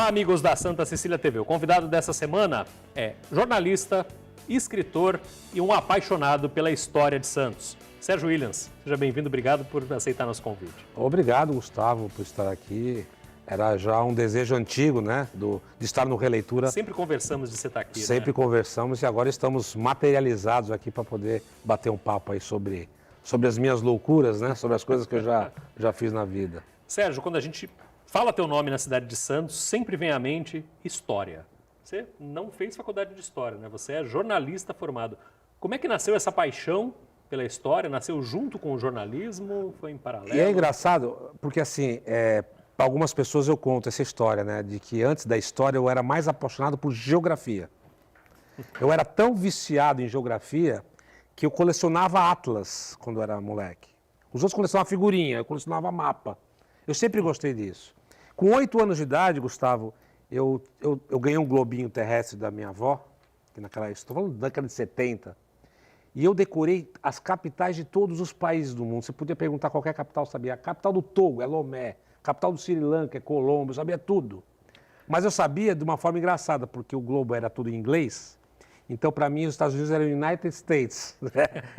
Olá, amigos da Santa Cecília TV. O convidado dessa semana é jornalista, escritor e um apaixonado pela história de Santos. Sérgio Williams, seja bem-vindo, obrigado por aceitar nosso convite. Obrigado, Gustavo, por estar aqui. Era já um desejo antigo, né, de estar no Releitura. Sempre conversamos de você estar aqui, Sempre conversamos e agora estamos materializados aqui para poder bater um papo aí sobre as minhas loucuras, né, sobre as coisas que eu já fiz na vida. Sérgio, quando a gente fala teu nome na cidade de Santos, sempre vem à mente história. Você não fez faculdade de história, né? Você é jornalista formado. Como é que nasceu essa paixão pela história? Nasceu junto com o jornalismo? Foi em paralelo? E é engraçado, porque assim, para algumas pessoas eu conto essa história, né? De que antes da história eu era mais apaixonado por geografia. Eu era tão viciado em geografia que eu colecionava atlas quando eu era moleque. Os outros colecionavam figurinha, eu colecionava mapa. Eu sempre gostei disso. Com 8 anos de idade, Gustavo, eu ganhei um globinho terrestre da minha avó, que estou falando da década de 70, e eu decorei as capitais de todos os países do mundo. Você podia perguntar qualquer capital, eu sabia. A capital do Togo é Lomé, a capital do Sri Lanka é Colombo, eu sabia tudo. Mas eu sabia de uma forma engraçada, porque o globo era tudo em inglês, então para mim os Estados Unidos eram United States,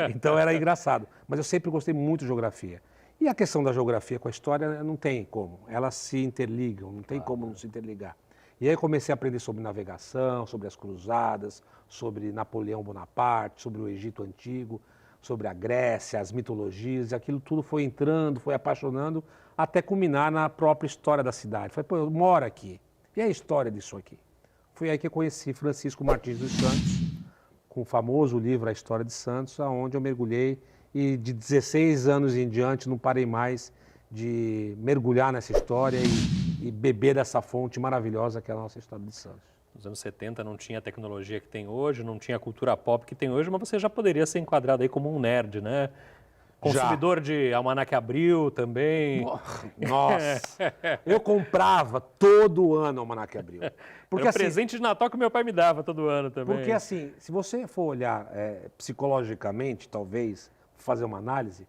então era engraçado. Mas eu sempre gostei muito de geografia. E a questão da geografia com a história não tem como, elas se interligam, não tem como não se interligar. E aí eu comecei a aprender sobre navegação, sobre as cruzadas, sobre Napoleão Bonaparte, sobre o Egito Antigo, sobre a Grécia, as mitologias, e aquilo tudo foi entrando, foi apaixonando, até culminar na própria história da cidade. Falei, pô, eu moro aqui, e a história disso aqui? Foi aí que eu conheci Francisco Martins dos Santos, com o famoso livro A História de Santos, onde eu mergulhei, e de 16 anos em diante não parei mais de mergulhar nessa história e beber dessa fonte maravilhosa que é a nossa história de Santos. Nos anos 70 não tinha a tecnologia que tem hoje, não tinha a cultura pop que tem hoje, mas você já poderia ser enquadrado aí como um nerd, né? Consumidor de Almanac Abril também. Nossa, eu comprava todo ano Almanac Abril. Porque era o presente de Natal que meu pai me dava todo ano também. Porque assim, se você for olhar psicologicamente, talvez, fazer uma análise,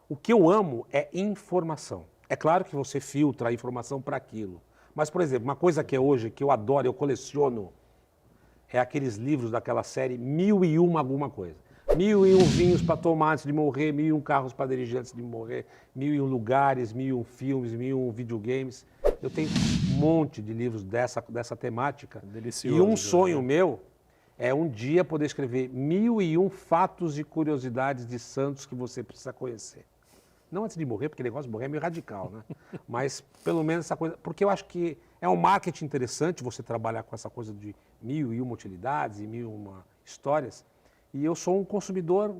o que eu amo é informação. É claro que você filtra a informação para aquilo. Mas, por exemplo, uma coisa que é hoje, que eu adoro, eu coleciono, é aqueles livros daquela série 1001 alguma coisa. 1001 vinhos para tomar antes de morrer, 1001 carros para dirigir antes de morrer, 1001 lugares, 1001 filmes, 1001 videogames. Eu tenho um monte de livros dessa temática. Delicioso. E um sonho meu é um dia poder escrever 1001 fatos e curiosidades de Santos que você precisa conhecer. Não antes de morrer, porque o negócio de morrer é meio radical, né? Mas pelo menos essa coisa... Porque eu acho que é um marketing interessante você trabalhar com essa coisa de 1001 utilidades e 1001 histórias. E eu sou um consumidor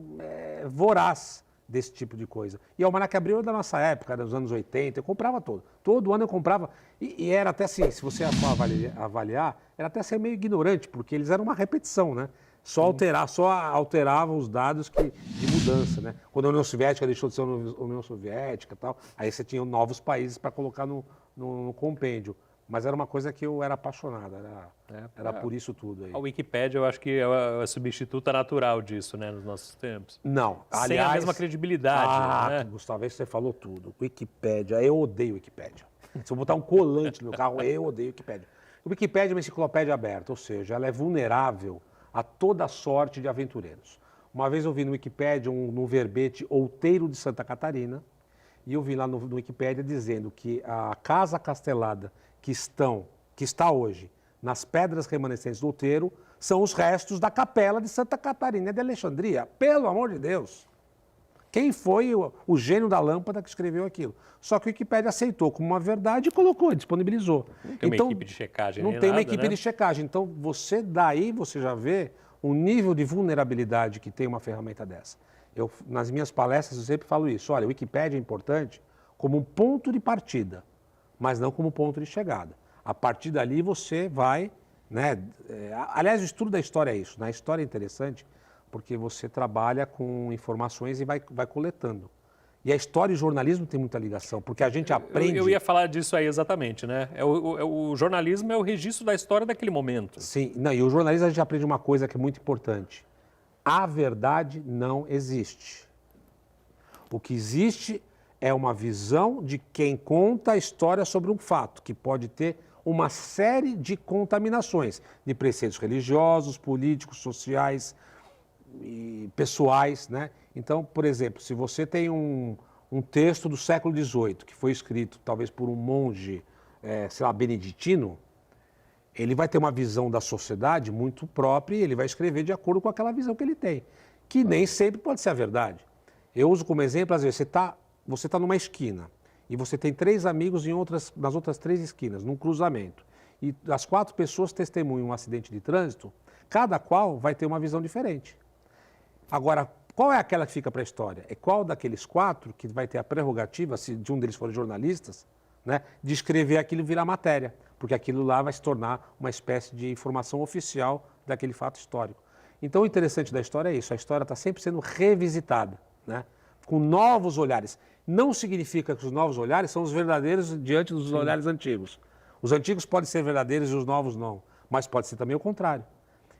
voraz desse tipo de coisa. E o Almanac Abril é da nossa época, dos anos 80, eu comprava todo. Todo ano eu comprava. E era até assim, se você for avaliar, era até ser meio ignorante, porque eles eram uma repetição, né? Só alteravam os dados de mudança, né? Quando a União Soviética deixou de ser a União Soviética e tal, aí você tinha novos países para colocar no compêndio. Mas era uma coisa que eu era apaixonado, era por isso tudo aí. A Wikipédia eu acho que é a substituta natural disso, né, nos nossos tempos. Não, aliás... Sem a mesma credibilidade, né? Gustavo, aí você falou tudo. Wikipédia, eu odeio Wikipédia. Se eu botar um colante no meu carro, eu odeio Wikipédia. Wikipédia é uma enciclopédia aberta, ou seja, ela é vulnerável a toda sorte de aventureiros. Uma vez eu vi no Wikipédia, no verbete Outeiro de Santa Catarina, e eu vi lá no Wikipédia dizendo que a casa castelada que está hoje nas pedras remanescentes do Outeiro são os restos da capela de Santa Catarina de Alexandria. Pelo amor de Deus! Quem foi o gênio da lâmpada que escreveu aquilo? Só que o Wikipédia aceitou como uma verdade e colocou, disponibilizou. Não tem uma equipe de checagem, não tem uma equipe, né? de checagem. Então, daí você já vê o nível de vulnerabilidade que tem uma ferramenta dessa. Nas minhas palestras, eu sempre falo isso. Olha, o Wikipédia é importante como um ponto de partida, mas não como ponto de chegada. A partir dali você vai... né? Aliás, o estudo da história é isso. A história é interessante porque você trabalha com informações e vai coletando. E a história e o jornalismo tem muita ligação, porque a gente aprende... Eu ia falar disso aí exatamente, né? O jornalismo é o registro da história daquele momento. Sim, não, e o jornalismo a gente aprende uma coisa que é muito importante. A verdade não existe. O que existe é uma visão de quem conta a história sobre um fato, que pode ter uma série de contaminações de preceitos religiosos, políticos, sociais e pessoais, né? Então, por exemplo, se você tem um texto do século XVIII, que foi escrito talvez por um monge, sei lá, beneditino, ele vai ter uma visão da sociedade muito própria e ele vai escrever de acordo com aquela visão que ele tem, que nem sempre pode ser a verdade. Eu uso como exemplo, às vezes, você tá numa esquina e você tem 3 amigos nas outras 3 esquinas, num cruzamento. E as 4 pessoas testemunham um acidente de trânsito, cada qual vai ter uma visão diferente. Agora, qual é aquela que fica para a história? É qual daqueles 4 que vai ter a prerrogativa, se de um deles for jornalistas, né, de escrever aquilo e virar matéria, porque aquilo lá vai se tornar uma espécie de informação oficial daquele fato histórico. Então, o interessante da história é isso, a história está sempre sendo revisitada, né, com novos olhares. Não significa que os novos olhares são os verdadeiros diante dos olhares antigos. Os antigos podem ser verdadeiros e os novos não, mas pode ser também o contrário.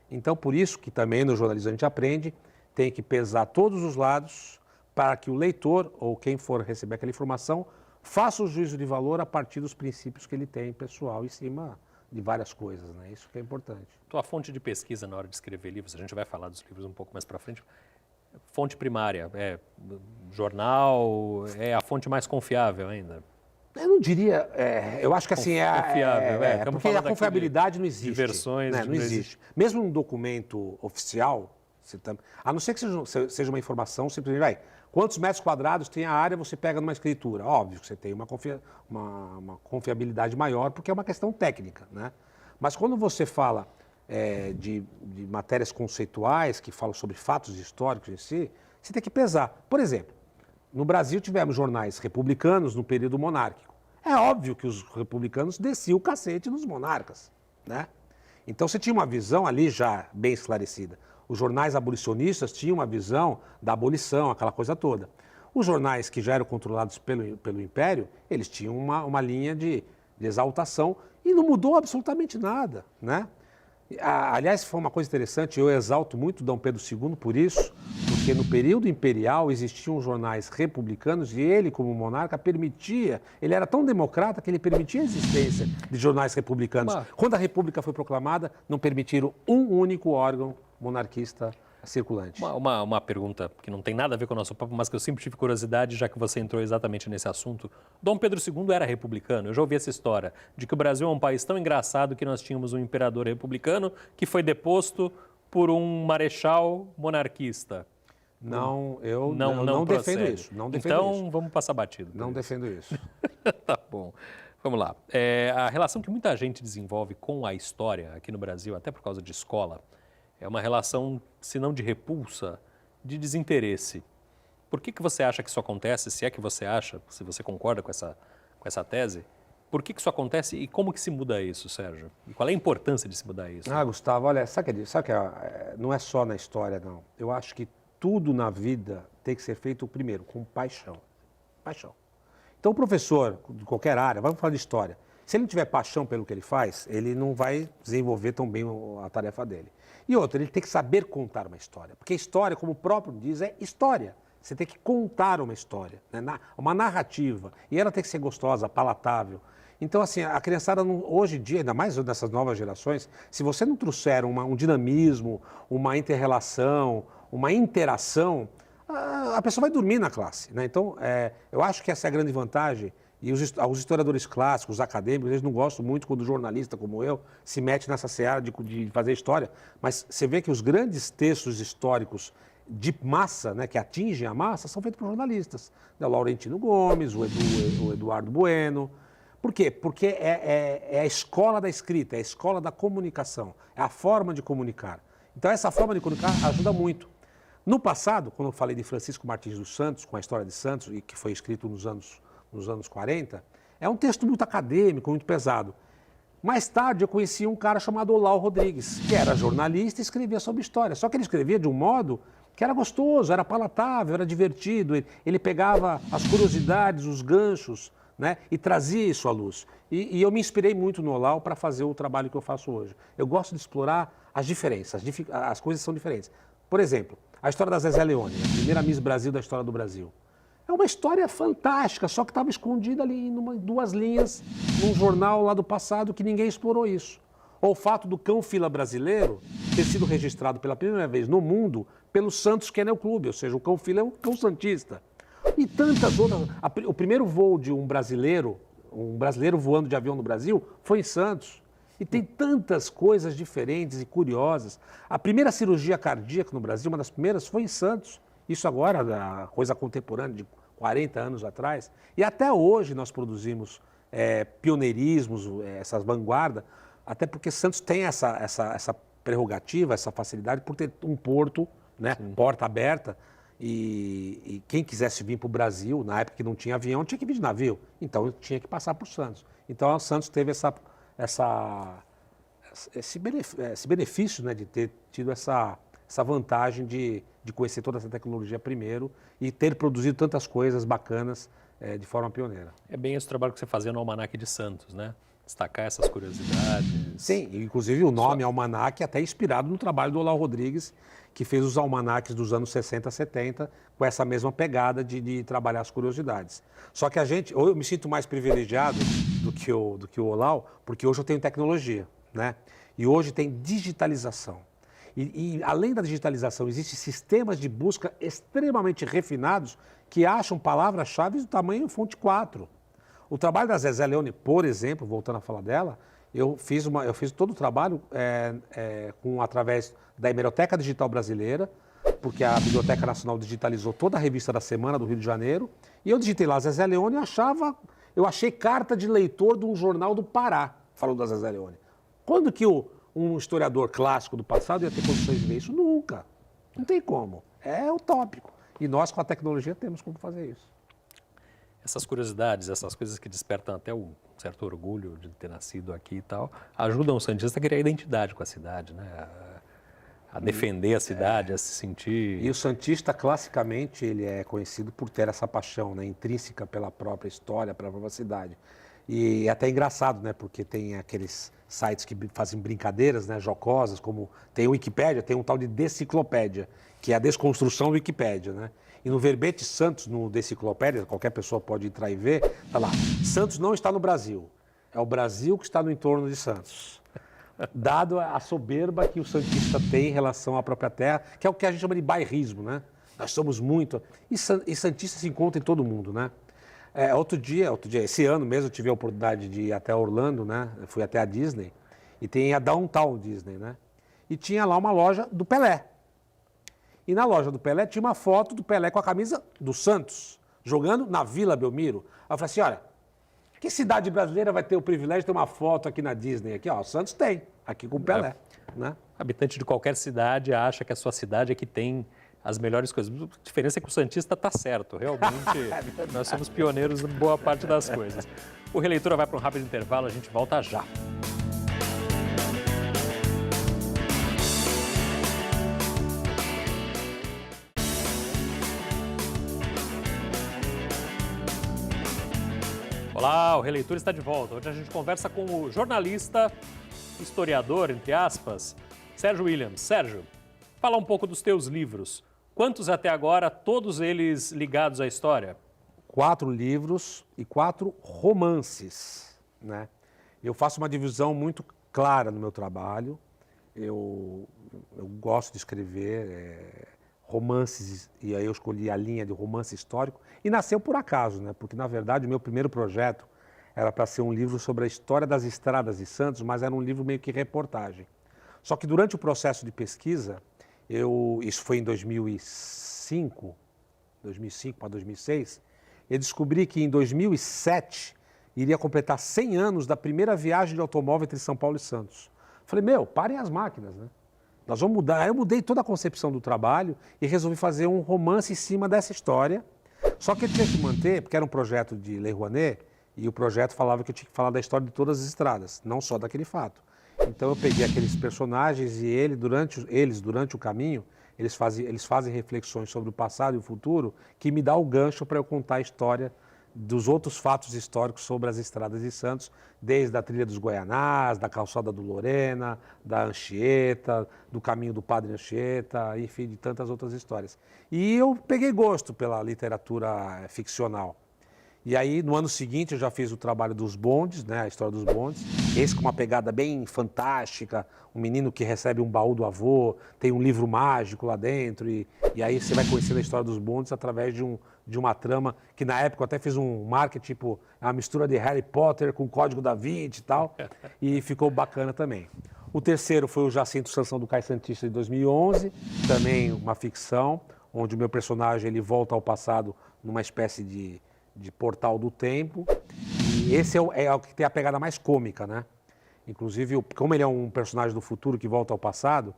Então, por isso que também no jornalismo a gente aprende, tem que pesar todos os lados para que o leitor ou quem for receber aquela informação faça o juízo de valor a partir dos princípios que ele tem pessoal em cima de várias coisas, né? Isso que é importante. Tua fonte de pesquisa na hora de escrever livros, a gente vai falar dos livros um pouco mais para frente. Fonte primária, jornal, é a fonte mais confiável ainda? Eu não diria, eu acho que assim Confiável, porque a confiabilidade não existe. De versões, né? Não existe. Mesmo um documento oficial, a não ser que seja uma informação, simplesmente quantos metros quadrados tem a área, você pega numa escritura. Óbvio que você tem uma confiabilidade maior, porque é uma questão técnica, né? Mas quando você fala de matérias conceituais, que falam sobre fatos históricos em si, você tem que pesar. Por exemplo, no Brasil tivemos jornais republicanos no período monárquico. É óbvio que os republicanos desciam o cacete nos monarcas, né? Então você tinha uma visão ali já bem esclarecida. Os jornais abolicionistas tinham uma visão da abolição, aquela coisa toda. Os jornais que já eram controlados pelo Império, eles tinham uma linha de exaltação e não mudou absolutamente nada, né? Aliás, foi uma coisa interessante, eu exalto muito Dom Pedro II por isso, porque no período imperial existiam jornais republicanos e ele, como monarca, ele era tão democrata que ele permitia a existência de jornais republicanos. Quando a República foi proclamada, não permitiram um único órgão monarquista circulante. Uma pergunta que não tem nada a ver com o nosso papo, mas que eu sempre tive curiosidade, já que você entrou exatamente nesse assunto. Dom Pedro II era republicano. Eu já ouvi essa história de que o Brasil é um país tão engraçado que nós tínhamos um imperador republicano que foi deposto por um marechal monarquista. Não, eu não defendo isso. Não defendo então, isso. vamos passar batido. Não defendo isso. Tá bom. Vamos lá. A relação que muita gente desenvolve com a história aqui no Brasil, até por causa de escola, é uma relação, se não de repulsa, de desinteresse. Por que você acha que isso acontece? Se é que você acha, se você concorda com essa tese, por que isso acontece e como que se muda isso, Sérgio? E qual é a importância de se mudar isso? Gustavo, olha, sabe que não é só na história, não. Eu acho que tudo na vida tem que ser feito, primeiro, com paixão. Paixão. Então, o professor de qualquer área, vamos falar de história, se ele não tiver paixão pelo que ele faz, ele não vai desenvolver tão bem a tarefa dele. E outra, ele tem que saber contar uma história, porque história, como o próprio diz, é história. Você tem que contar uma história, né? Uma narrativa, e ela tem que ser gostosa, palatável. Então, assim, a criançada, hoje em dia, ainda mais nessas novas gerações, se você não trouxer um dinamismo, uma inter-relação, uma interação, a pessoa vai dormir na classe, né? Então, eu acho que essa é a grande vantagem. E os historiadores clássicos, os acadêmicos, eles não gostam muito quando o jornalista, como eu, se mete nessa seara de fazer história. Mas você vê que os grandes textos históricos de massa, né, que atingem a massa, são feitos por jornalistas. O Laurentino Gomes, o Eduardo Bueno. Por quê? Porque é a escola da escrita, é a escola da comunicação, é a forma de comunicar. Então, essa forma de comunicar ajuda muito. No passado, quando eu falei de Francisco Martins dos Santos, com a história de Santos, e que foi escrito nos anos 40, é um texto muito acadêmico, muito pesado. Mais tarde eu conheci um cara chamado Olavo Rodrigues, que era jornalista e escrevia sobre história. Só que ele escrevia de um modo que era gostoso, era palatável, era divertido. Ele pegava as curiosidades, os ganchos, né, e trazia isso à luz. E eu me inspirei muito no Olavo para fazer o trabalho que eu faço hoje. Eu gosto de explorar as diferenças, as coisas são diferentes. Por exemplo, a história da Zezé Leone, a primeira Miss Brasil da história do Brasil. É uma história fantástica, só que estava escondida ali em 2 linhas, num jornal lá do passado que ninguém explorou isso. Ou o fato do cão-fila brasileiro ter sido registrado pela primeira vez no mundo pelo Santos Kennel Club, ou seja, o cão-fila é um cão santista. E tantas outras. O primeiro voo de um brasileiro voando de avião no Brasil, foi em Santos. E tem tantas coisas diferentes e curiosas. A primeira cirurgia cardíaca no Brasil, uma das primeiras, foi em Santos. Isso agora, da coisa contemporânea, de 40 anos atrás. E até hoje nós produzimos pioneirismos, essas vanguardas, até porque Santos tem essa prerrogativa, essa facilidade por ter um porto, né, porta aberta. E quem quisesse vir para o Brasil, na época que não tinha avião, tinha que vir de navio. Então tinha que passar por Santos. Então o Santos teve esse benefício, né, de ter tido essa vantagem de conhecer toda essa tecnologia primeiro e ter produzido tantas coisas bacanas de forma pioneira. É bem esse trabalho que você fazia no Almanaque de Santos, né? Destacar essas curiosidades. Sim, inclusive o nome Almanaque é até inspirado no trabalho do Olavo Rodrigues, que fez os almanaques dos anos 60, 70, com essa mesma pegada de trabalhar as curiosidades. Só que eu me sinto mais privilegiado do que o Olavo, porque hoje eu tenho tecnologia, né? E hoje tem digitalização. E além da digitalização, existem sistemas de busca extremamente refinados que acham palavras-chave do tamanho fonte 4. O trabalho da Zezé Leone, por exemplo, voltando a falar dela, eu fiz todo o trabalho através da Hemeroteca Digital Brasileira, porque a Biblioteca Nacional digitalizou toda a revista da Semana do Rio de Janeiro, e eu digitei lá Zezé Leone e eu achei carta de leitor de um jornal do Pará, falando da Zezé Leone. Quando que um historiador clássico do passado ia ter condições de ver isso? Nunca. Não tem como. É utópico. E nós, com a tecnologia, temos como fazer isso. Essas curiosidades, essas coisas que despertam até um certo orgulho de ter nascido aqui e tal, ajudam o santista a criar identidade com a cidade, né? A defender a cidade, a se sentir... E o santista, classicamente, ele é conhecido por ter essa paixão, né, intrínseca pela própria história, pela própria cidade. E é até engraçado, né, porque tem aqueles sites que fazem brincadeiras, né, jocosas, como tem o Wikipédia, tem um tal de Deciclopédia, que é a desconstrução do Wikipédia, né? E no verbete Santos, no Deciclopédia, qualquer pessoa pode entrar e ver, está lá, Santos não está no Brasil, é o Brasil que está no entorno de Santos. Dado a soberba que o santista tem em relação à própria terra, que é o que a gente chama de bairrismo, né? Nós somos muito... E santista se encontra em todo mundo, né? Outro dia, esse ano mesmo, eu tive a oportunidade de ir até Orlando, né? Eu fui até a Disney, e tem a Downtown Disney, né? E tinha lá uma loja do Pelé. E na loja do Pelé tinha uma foto do Pelé com a camisa do Santos, jogando na Vila Belmiro. Aí eu falei assim, olha, que cidade brasileira vai ter o privilégio de ter uma foto aqui na Disney? Aqui, ó, o Santos tem, aqui com o Pelé. Né? Habitante de qualquer cidade acha que a sua cidade é que tem as melhores coisas. A diferença é que o santista está certo, realmente nós somos pioneiros em boa parte das coisas. O Releitura vai para um rápido intervalo, a gente volta já. Olá, o Releitura está de volta. Hoje a gente conversa com o jornalista, historiador, entre aspas, Sérgio Williams. Sérgio, fala um pouco dos teus livros. Quantos até agora, todos eles ligados à história? 4 livros e 4 romances, né? Eu faço uma divisão muito clara no meu trabalho. Eu gosto de escrever romances, e aí eu escolhi a linha de romance histórico, e nasceu por acaso, né? Porque, na verdade, o meu primeiro projeto era para ser um livro sobre a história das estradas de Santos, mas era um livro meio que reportagem. Só que durante o processo de pesquisa, isso foi em 2005 para 2006, eu descobri que em 2007 iria completar 100 anos da primeira viagem de automóvel entre São Paulo e Santos. Falei, parem as máquinas, né? Nós vamos mudar. Aí eu mudei toda a concepção do trabalho e resolvi fazer um romance em cima dessa história. Só que eu tinha que manter, porque era um projeto de Lei Rouanet, e o projeto falava que eu tinha que falar da história de todas as estradas, não só daquele fato. Então eu peguei aqueles personagens e durante o caminho, eles fazem reflexões sobre o passado e o futuro que me dá o gancho para eu contar a história dos outros fatos históricos sobre as estradas de Santos, desde a Trilha dos Goianás, da Calçada do Lorena, da Anchieta, do Caminho do Padre Anchieta, enfim, de tantas outras histórias. E eu peguei gosto pela literatura ficcional. E aí, no ano seguinte, eu já fiz o trabalho dos bondes, né, a história dos bondes. Esse com uma pegada bem fantástica, um menino que recebe um baú do avô, tem um livro mágico lá dentro, e aí você vai conhecendo a história dos bondes através de uma trama que, na época, eu até fiz um marketing, tipo, uma mistura de Harry Potter com Código da Vinci e tal, e ficou bacana também. O terceiro foi o Jacinto Sansão do Cais Santista, de 2011, também uma ficção, onde o meu personagem ele volta ao passado numa espécie de portal do tempo. E esse é o que tem a pegada mais cômica, né? Inclusive, como ele é um personagem do futuro que volta ao passado,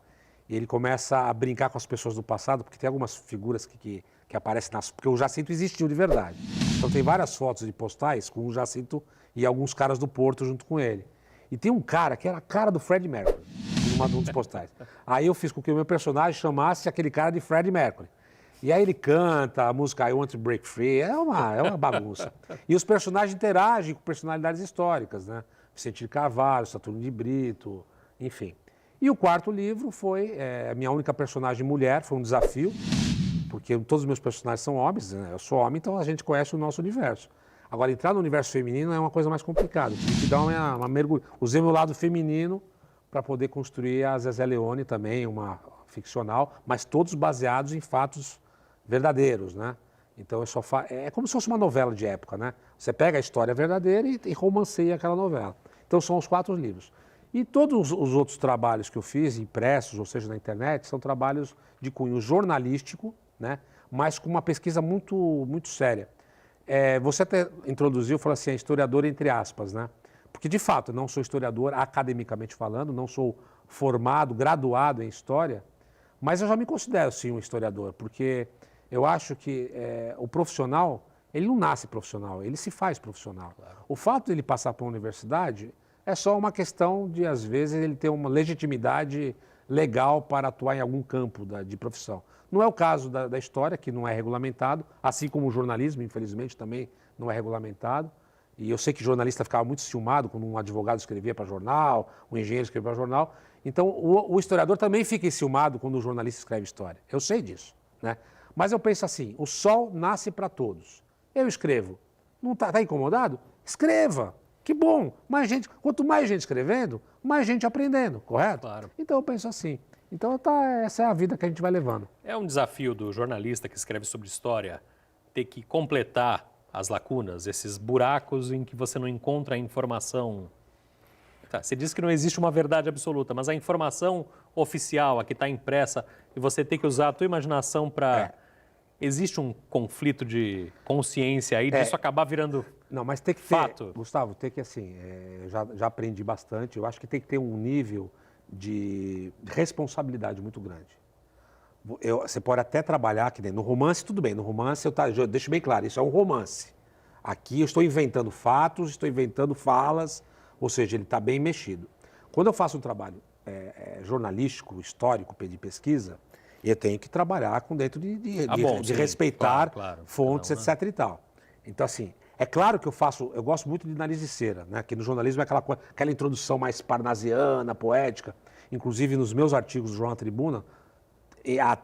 ele começa a brincar com as pessoas do passado, porque tem algumas figuras que aparecem porque o Jacinto existiu de verdade. Então tem várias fotos de postais com o Jacinto e alguns caras do Porto junto com ele. E tem um cara que era a cara do Freddie Mercury, num dos postais. Aí eu fiz com que o meu personagem chamasse aquele cara de Freddie Mercury. E aí ele canta a música I Want to Break Free, é uma bagunça. E os personagens interagem com personalidades históricas, né? Vicente de Carvalho, Saturno de Brito, enfim. E o quarto livro foi a minha única personagem mulher, foi um desafio, porque todos os meus personagens são homens, né? Eu sou homem, então a gente conhece o nosso universo. Agora, entrar no universo feminino é uma coisa mais complicada. Tive que dar uma mergulho. Usei meu lado feminino para poder construir a Zezé Leone também, uma ficcional, mas todos baseados em fatos verdadeiros, né? Então é como se fosse uma novela de época, né? Você pega a história verdadeira e romanceia aquela novela. Então são os 4 livros. E todos os outros trabalhos que eu fiz, impressos, ou seja, na internet, são trabalhos de cunho jornalístico, né? Mas com uma pesquisa muito, muito séria. Você até introduziu, falou assim, historiador entre aspas, né? Porque, de fato, eu não sou historiador academicamente falando, não sou formado, graduado em história, mas eu já me considero, sim, um historiador, porque eu acho que o profissional, ele não nasce profissional, ele se faz profissional. Claro. O fato de ele passar por uma universidade é só uma questão de, às vezes, ele ter uma legitimidade legal para atuar em algum campo de profissão. Não é o caso da história, que não é regulamentado, assim como o jornalismo, infelizmente, também não é regulamentado. E eu sei que jornalista ficava muito ciumado quando um advogado escrevia para jornal, um engenheiro escrevia para jornal. Então, o historiador também fica enciumado quando o jornalista escreve história. Eu sei disso, né? Mas eu penso assim, o sol nasce para todos. Eu escrevo. Não tá incomodado? Escreva. Que bom. Quanto mais gente escrevendo, mais gente aprendendo, correto? Claro. Então eu penso assim. Então essa é a vida que a gente vai levando. É um desafio do jornalista que escreve sobre história ter que completar as lacunas, esses buracos em que você não encontra a informação. Tá, você diz que não existe uma verdade absoluta, mas a informação oficial, a que está impressa, e você tem que usar a tua imaginação para... Existe um conflito de consciência aí disso acabar virando não, mas tem que ter, fato? Gustavo, tem que assim, já aprendi bastante, eu acho que tem que ter um nível de responsabilidade muito grande. Você pode até trabalhar, que nem no romance, tudo bem, no romance eu deixo bem claro, isso é um romance. Aqui eu estou inventando fatos, estou inventando falas, ou seja, ele está bem mexido. Quando eu faço um trabalho jornalístico, histórico, de pesquisa, eu tenho que trabalhar dentro de respeitar fontes, etc. e tal. Então, assim, é claro que eu gosto muito de nariz de cera, né? Que no jornalismo é aquela introdução mais parnasiana, poética. Inclusive, nos meus artigos do Jornal Tribuna,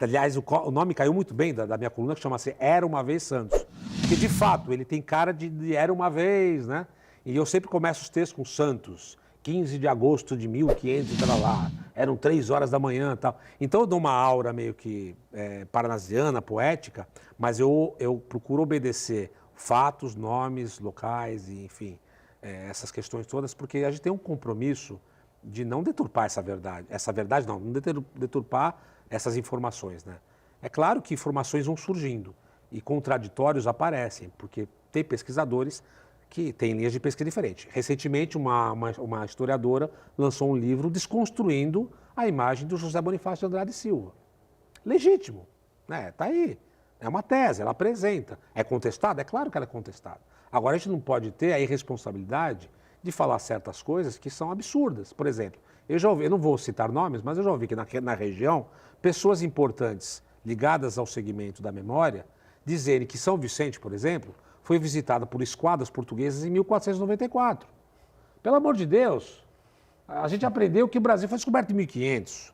aliás, o nome caiu muito bem da minha coluna, que chama-se Era Uma Vez Santos. Porque, de fato, ele tem cara de Era Uma Vez, né? E eu sempre começo os textos com Santos. 15 de agosto de 1500 e tal lá, eram 3 horas da manhã e tal. Então eu dou uma aura meio que parnasiana, poética, mas eu procuro obedecer fatos, nomes, locais, e, enfim, essas questões todas, porque a gente tem um compromisso de não deturpar essa verdade. Essa verdade não deturpar essas informações, né? É claro que informações vão surgindo e contraditórios aparecem, porque tem pesquisadores que tem linhas de pesquisa diferentes. Recentemente, uma historiadora lançou um livro desconstruindo a imagem do José Bonifácio de Andrade Silva. Legítimo, né? Está aí. É uma tese, ela apresenta. É contestada? É claro que ela é contestada. Agora, a gente não pode ter a irresponsabilidade de falar certas coisas que são absurdas. Por exemplo, eu já ouvi, eu não vou citar nomes, mas eu já ouvi que na região, pessoas importantes ligadas ao segmento da memória dizerem que São Vicente, por exemplo, foi visitada por esquadras portuguesas em 1494. Pelo amor de Deus, a gente aprendeu que o Brasil foi descoberto em 1500.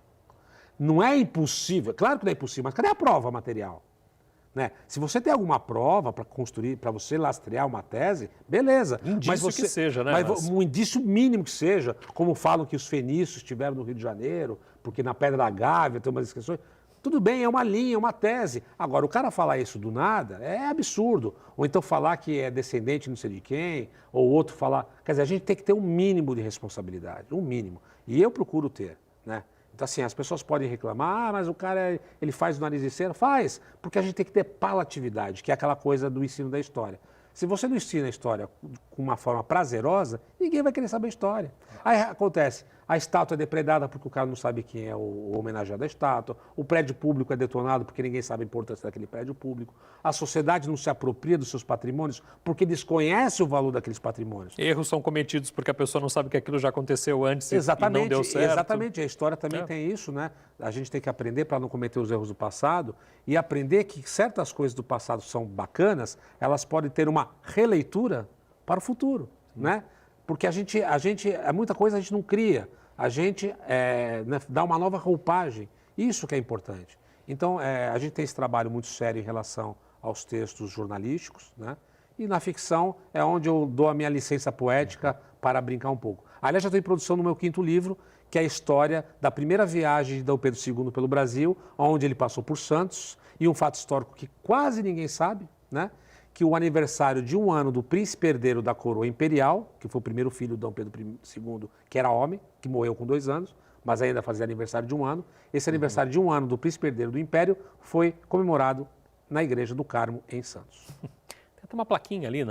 Não é impossível, claro que não é impossível, mas cadê a prova material? Né? Se você tem alguma prova para construir, para você lastrear uma tese, beleza. Indício que seja, né? Um indício mínimo que seja, como falam que os fenícios tiveram no Rio de Janeiro, porque na Pedra da Gávea tem umas inscrições. Tudo bem, é uma linha, é uma tese. Agora, o cara falar isso do nada é absurdo. Ou então falar que é descendente não sei de quem, ou outro falar... Quer dizer, a gente tem que ter um mínimo de responsabilidade, um mínimo. E eu procuro ter, né? Então, assim, as pessoas podem reclamar, mas o cara, ele faz o nariz de cera. Faz, porque a gente tem que ter palatividade, que é aquela coisa do ensino da história. Se você não ensina a história com uma forma prazerosa, ninguém vai querer saber a história. Aí acontece, a estátua é depredada porque o cara não sabe quem é o homenageado da estátua, o prédio público é detonado porque ninguém sabe a importância daquele prédio público, a sociedade não se apropria dos seus patrimônios porque desconhece o valor daqueles patrimônios. Erros são cometidos porque a pessoa não sabe que aquilo já aconteceu antes e não deu certo. Exatamente, a história também tem isso, né? A gente tem que aprender para não cometer os erros do passado e aprender que certas coisas do passado são bacanas, elas podem ter uma releitura para o futuro, né? Porque muita coisa a gente não cria, a gente né, dá uma nova roupagem, isso que é importante. Então, a gente tem esse trabalho muito sério em relação aos textos jornalísticos, né? E na ficção é onde eu dou a minha licença poética para brincar um pouco. Aliás, já estou em produção no meu 5º livro, que é a história da primeira viagem de Dom Pedro II pelo Brasil, onde ele passou por Santos, e um fato histórico que quase ninguém sabe, né? Que o aniversário de 1 ano do príncipe herdeiro da coroa imperial, que foi o primeiro filho de Dom Pedro II, que era homem, que morreu com 2 anos, mas ainda fazia aniversário de 1 ano. Esse aniversário de 1 ano do príncipe herdeiro do império foi comemorado na Igreja do Carmo, em Santos. Tem uma plaquinha ali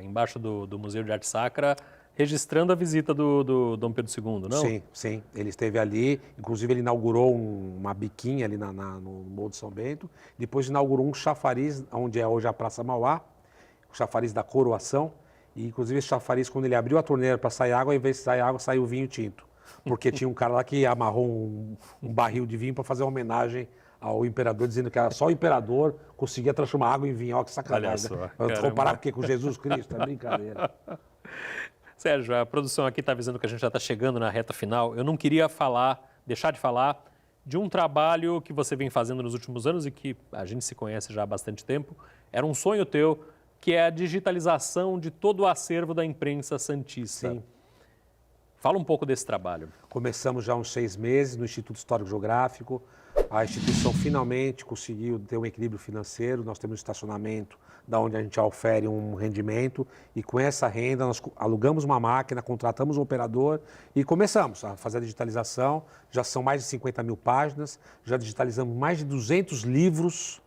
embaixo do Museu de Arte Sacra, registrando a visita do Dom Pedro II, não? Sim, sim. Ele esteve ali, inclusive ele inaugurou uma biquinha ali no Morro de São Bento, depois inaugurou um chafariz, onde é hoje a Praça Mauá, o chafariz da Coroação, e inclusive esse chafariz, quando ele abriu a torneira para sair água, ao invés de sair água, saiu vinho tinto, porque tinha um cara lá que amarrou um barril de vinho para fazer uma homenagem ao imperador, dizendo que era só o imperador conseguia transformar água em vinho. Olha que sacanagem. Olha só, comparar com Jesus Cristo, é brincadeira. Sérgio, a produção aqui está avisando que a gente já está chegando na reta final. Eu não queria deixar de falar de um trabalho que você vem fazendo nos últimos anos e que a gente se conhece já há bastante tempo. Era um sonho teu, que é a digitalização de todo o acervo da imprensa santista. Sim. Fala um pouco desse trabalho. Começamos já há uns 6 meses no Instituto Histórico Geográfico. A instituição finalmente conseguiu ter um equilíbrio financeiro. Nós temos um estacionamento da onde a gente ofere um rendimento e com essa renda nós alugamos uma máquina, contratamos um operador e começamos a fazer a digitalização. Já são mais de 50 mil páginas, já digitalizamos mais de 200 livros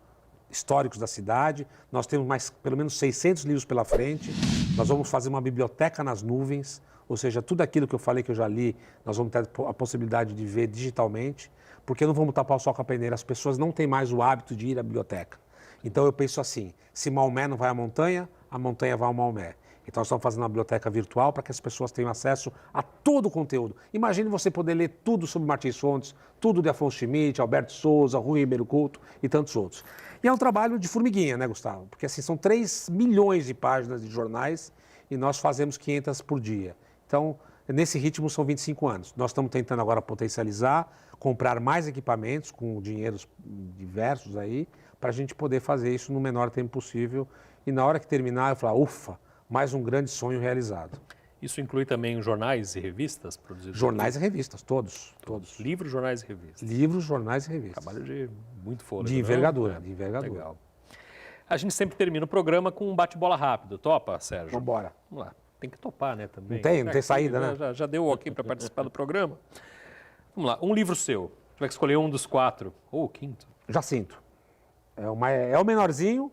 históricos da cidade. Nós temos mais pelo menos 600 livros pela frente. Nós vamos fazer uma biblioteca nas nuvens, ou seja, tudo aquilo que eu falei que eu já li, nós vamos ter a possibilidade de ver digitalmente, porque não vamos tapar o sol com a peneira. As pessoas não têm mais o hábito de ir à biblioteca. Então eu penso assim, se Maomé não vai à montanha, a montanha vai ao Maomé. Então nós estamos fazendo uma biblioteca virtual para que as pessoas tenham acesso a todo o conteúdo. Imagine você poder ler tudo sobre Martins Fontes, tudo de Afonso Schmidt, Alberto Souza, Rui Ribeiro Couto e tantos outros. E é um trabalho de formiguinha, né, Gustavo? Porque assim, são 3 milhões de páginas de jornais e nós fazemos 500 por dia. Então, nesse ritmo são 25 anos. Nós estamos tentando agora potencializar, comprar mais equipamentos com dinheiros diversos aí, para a gente poder fazer isso no menor tempo possível. E na hora que terminar, eu falar, ufa, mais um grande sonho realizado. Isso inclui também jornais e revistas produzidos? Jornais e revistas, todos. Livros, jornais e revistas. Livros, jornais e revistas. Trabalho de muito fôlego. De envergadura, de envergadura. Legal. A gente sempre termina o programa com um bate-bola rápido. Topa, Sérgio? Vamos embora. Vamos lá. Tem que topar, né, também. Não tem saída, né? Já deu ok para participar do programa. Vamos lá. Um livro seu. Tiver que escolher um dos 4. Ou o 5º. Jacinto. É o menorzinho,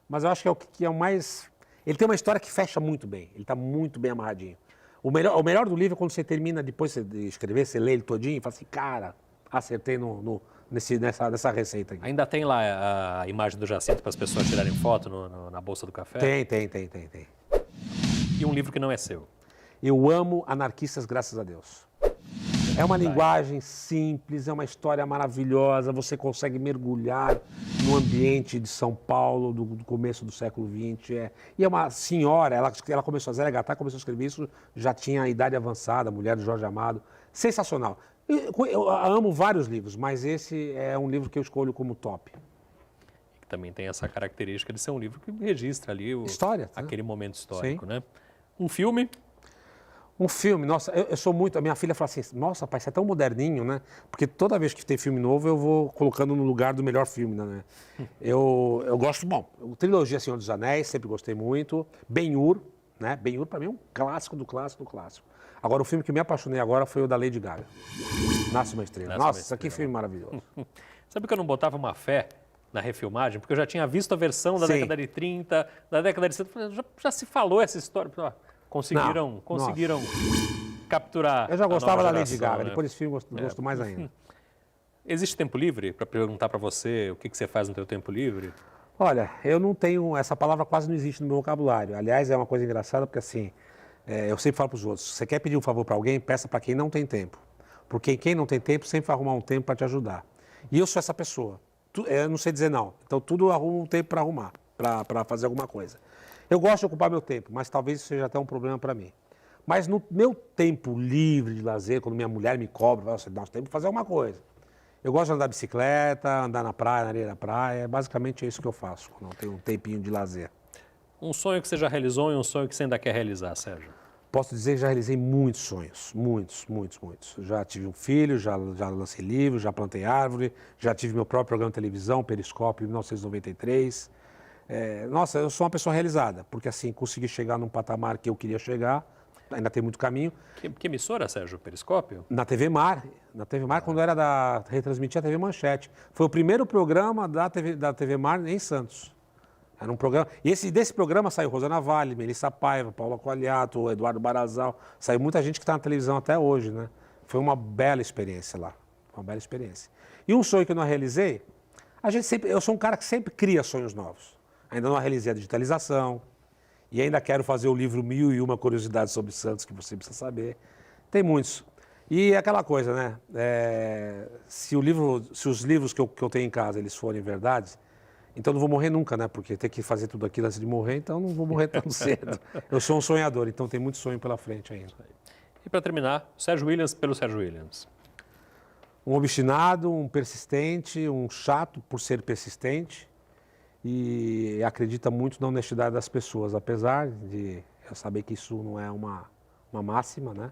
mas eu acho que é o mais... Ele tem uma história que fecha muito bem. Ele está muito bem amarradinho. O melhor do livro é quando você termina, depois de escrever, você lê ele todinho e fala assim, cara, acertei nessa receita aqui. Ainda tem lá a imagem do Jacinto para as pessoas tirarem foto na bolsa do café? Tem. E um livro que não é seu? Eu amo anarquistas, graças a Deus. É uma linguagem simples, é uma história maravilhosa, você consegue mergulhar no ambiente de São Paulo do começo do século XX. E é uma senhora, ela começou, a Zélia Gattai começou a escrever isso, já tinha a idade avançada, mulher do Jorge Amado. Sensacional. Eu amo vários livros, mas esse é um livro que eu escolho como top. Também tem essa característica de ser um livro que registra ali História, aquele momento histórico, sim. né? Um filme. Um filme, nossa, eu sou muito. A minha filha fala assim: nossa, pai, você é tão moderninho, né? Porque toda vez que tem filme novo, eu vou colocando no lugar do melhor filme, né? Eu gosto, bom, trilogia Senhor dos Anéis, sempre gostei muito. Ben-Hur, né? Ben-Hur, pra mim, é um clássico do clássico do clássico. Agora, o filme que me apaixonei agora foi o da Lady Gaga. Nasce uma Estrela. Nossa, que filme maravilhoso. Sabe que eu não botava uma fé na refilmagem? Porque eu já tinha visto a versão da década de 30, da década de 70. Já se falou essa história. Conseguiram capturar. Eu já gostava da nova Lady geração, Gaga, né? depois desse filme gosto mais ainda. Existe tempo livre? Para perguntar para você o que você faz no seu tempo livre? Olha, eu não tenho, essa palavra quase não existe no meu vocabulário. Aliás, é uma coisa engraçada porque assim, eu sempre falo para os outros, se você quer pedir um favor para alguém, peça para quem não tem tempo. Porque quem não tem tempo sempre vai arrumar um tempo para te ajudar. E eu sou essa pessoa. Eu não sei dizer não. Então tudo eu arrumo um tempo para arrumar, para fazer alguma coisa. Eu gosto de ocupar meu tempo, mas talvez isso seja até um problema para mim. Mas no meu tempo livre de lazer, quando minha mulher me cobra, você dá um tempo para fazer alguma coisa. Eu gosto de andar de bicicleta, andar na praia, na areia da praia. Basicamente é isso que eu faço, quando eu tenho um tempinho de lazer. Um sonho que você já realizou e um sonho que você ainda quer realizar, Sérgio? Posso dizer que já realizei muitos sonhos, muitos. Já tive um filho, já lancei livro, já plantei árvore, já tive meu próprio programa de televisão, Periscópio, em 1993. Nossa, eu sou uma pessoa realizada, porque assim, consegui chegar num patamar que eu queria chegar, ainda tem muito caminho. Que emissora, Sérgio? Periscópio? Na TV Mar, quando era retransmitia a TV Manchete. Foi o primeiro programa da TV Mar em Santos. Era um programa. E desse programa saiu Rosana Vale, Melissa Paiva, Paula Qualiato, Eduardo Barazal. Saiu muita gente que está na televisão até hoje, né? Foi uma bela experiência lá. Uma bela experiência. E um sonho que eu não realizei, eu sou um cara que sempre cria sonhos novos. Ainda não realizei a digitalização. E ainda quero fazer o livro 1001 Curiosidades sobre Santos, que você precisa saber. Tem muitos. E aquela coisa, né? Se os livros que eu tenho em casa eles forem verdades, então não vou morrer nunca, né? Porque ter que fazer tudo aquilo antes de morrer, então não vou morrer tão cedo. Eu sou um sonhador, então tem muito sonho pela frente ainda. E para terminar, Sérgio Williams pelo Sérgio Williams. Um obstinado, um persistente, um chato por ser persistente. E acredita muito na honestidade das pessoas, apesar de eu saber que isso não é uma máxima, né?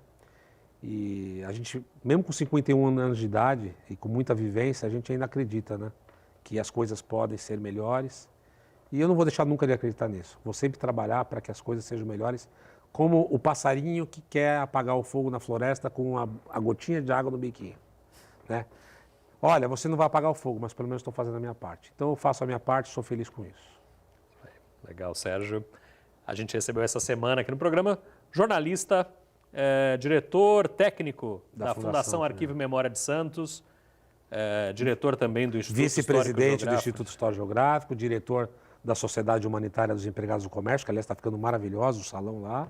E a gente, mesmo com 51 anos de idade e com muita vivência, a gente ainda acredita, né? Que as coisas podem ser melhores. E eu não vou deixar nunca de acreditar nisso. Vou sempre trabalhar para que as coisas sejam melhores, como o passarinho que quer apagar o fogo na floresta com a gotinha de água no biquinho, né? Olha, você não vai apagar o fogo, mas pelo menos estou fazendo a minha parte. Então eu faço a minha parte e sou feliz com isso. Legal, Sérgio. A gente recebeu essa semana aqui no programa jornalista, diretor técnico da Fundação Arquivo e Memória de Santos, diretor também do Instituto Vice-presidente do Instituto Histórico Geográfico, diretor da Sociedade Humanitária dos Empregados do Comércio, que aliás está ficando maravilhoso o salão lá.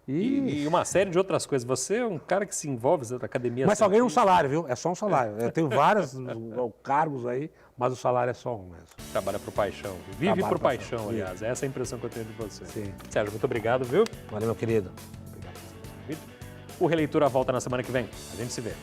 E uma série de outras coisas. Você é um cara que se envolve na academia. Mas só ganha um salário, viu? É só um salário. Eu tenho vários cargos aí, mas o salário é só um mesmo. Trabalha por paixão. Vive por paixão, aliás. Essa é a impressão que eu tenho de você. Sim. Sérgio, muito obrigado, viu? Valeu, meu querido. O Releitura volta na semana que vem. A gente se vê.